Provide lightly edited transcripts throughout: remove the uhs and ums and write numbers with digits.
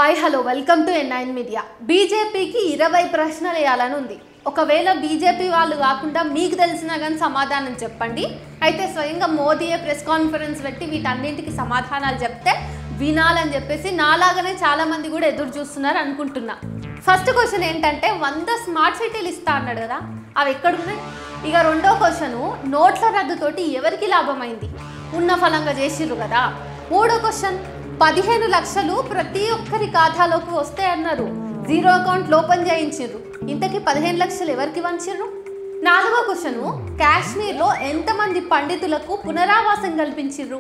Hi hello welcome to N9 media. బీజేపీకి 20 ప్రశ్నలు వేయాలని ఉంది. ఒకవేళ బీజేపీ వాళ్ళు కాకుండా మీకు తెలిసినా కానీ సమాధానం చెప్పండి. అయితే స్వయంగా మోదీయే ప్రెస్ కాన్ఫరెన్స్ పెట్టి వీటన్నింటికి సమాధానాలు చెప్తే వినాలని చెప్పేసి నాలాగానే చాలామంది కూడా ఎదురు చూస్తున్నారు అనుకుంటున్నా. ఫస్ట్ క్వశ్చన్ ఏంటంటే 100 స్మార్ట్ సిటీలు ఇస్తా అన్నాడు కదా, అవి ఎక్కడున్నాయి? ఇక రెండో క్వశ్చను నోట్ల రద్దుతోటి ఎవరికి లాభమైంది? ఉన్న ఫలంగా చేసిర్రు కదా. మూడో క్వశ్చన్ 15 లక్షలు ప్రతి ఒక్కరి ఖాతాలోకి వస్తే అన్నారు, జీరో అకౌంట్ ఓపెన్ చేయించారు. ఇంతకీ 15 లక్షలు ఎవరికి వంచారు? నాలుగో క్వశ్చను కాశ్మీర్లో ఎంతమంది పండితులకు పునరావాసం కల్పించారు?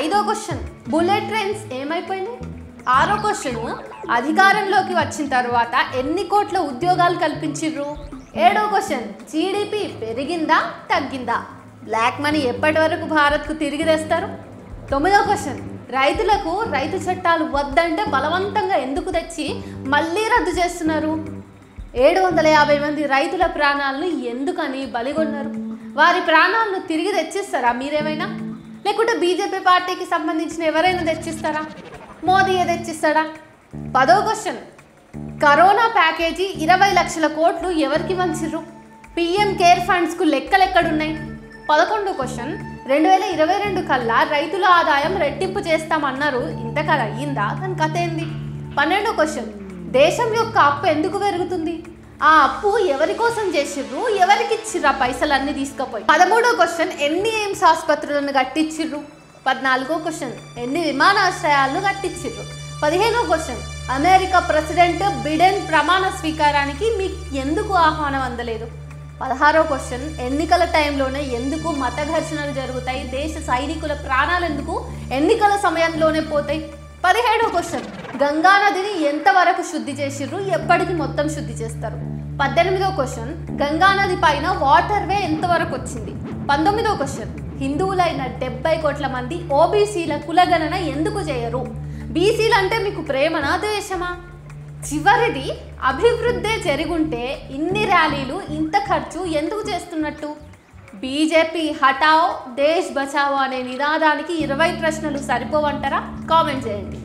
ఐదో క్వశ్చన్ బుల్లెట్ ట్రైన్స్ ఏమైపోయినాయి? ఆరో క్వశ్చను అధికారంలోకి వచ్చిన తర్వాత ఎన్ని కోట్ల ఉద్యోగాలు కల్పించారు? ఏడో క్వశ్చన్ జీడిపి పెరిగిందా తగ్గిందా? బ్లాక్ మనీ ఎప్పటి వరకు భారత్కు తిరిగి తెస్తారు? తొమ్మిదో క్వశ్చన్ రైతులకు రైతు చట్టాలు వద్దంటే బలవంతంగా ఎందుకు తెచ్చి మళ్ళీ రద్దు చేస్తున్నారు? 750 మంది రైతుల ప్రాణాలను ఎందుకని బలిగొన్నారు? వారి ప్రాణాలను తిరిగి తెచ్చిస్తారా మీరేమైనా? లేకుంటే బీజేపీ పార్టీకి సంబంధించిన ఎవరైనా తెచ్చిస్తారా? మోదీయే తెచ్చిస్తాడా? 10వ క్వశ్చన్ కరోనా ప్యాకేజీ 20 లక్షల కోట్లు ఎవరికి వంచిర్రు? పిఎం కేర్ ఫండ్స్కు లెక్కలు ఎక్కడున్నాయి? 11వ క్వశ్చన్ 2022 కల్లా రైతుల ఆదాయం రెట్టింపు చేస్తామన్నారు, ఇంతకాలం అయ్యిందా? దాని కథ ఏంది? 12వ క్వశ్చన్ దేశం యొక్క అప్పు ఎందుకు పెరుగుతుంది? ఆ అప్పు ఎవరి కోసం చేసిర్రు? ఎవరికి ఇచ్చిర్రు ఆ పైసలన్నీ తీసుకుపోయి? 13వ క్వశ్చన్ ఎన్ని ఎయిమ్స్ ఆసుపత్రులను కట్టించిర్రు? 14వ క్వశ్చన్ ఎన్ని విమానాశ్రయాలను కట్టించిర్రు? 15వ క్వశ్చన్ అమెరికా ప్రెసిడెంట్ బిడెన్ ప్రమాణ స్వీకారానికి మీకు ఎందుకు ఆహ్వానం అందలేదు? 16వ క్వశ్చన్ ఎన్నికల టైంలోనే ఎందుకు మత ఘర్షణలు జరుగుతాయి? దేశ సైనికుల ప్రాణాలు ఎందుకు ఎన్నికల సమయంలోనే పోతాయి? 17వ క్వశ్చన్ గంగా నదిని ఎంతవరకు శుద్ధి చేసిర్రు? ఎప్పటికి మొత్తం శుద్ధి చేస్తారు? 18వ క్వశ్చన్ గంగా నది పైన వాటర్ వే ఎంతవరకు వచ్చింది? 19వ క్వశ్చన్ హిందువులైన 70 కోట్ల మంది ఓబీసీల కులగణన ఎందుకు చేయరు? బీసీలు అంటే మీకు ప్రేమనా ద్వేషమా? చివరిది అభివృద్ధి జరుగుంటే ఇన్ని ర్యాలీలు ఇంత ఖర్చు ఎందుకు చేస్తున్నట్టు? బీజేపీ హటావో దేశ్ బచావో అనే నినాదానికి 20 ప్రశ్నలు సరిపోవంటారా? కామెంట్ చేయండి.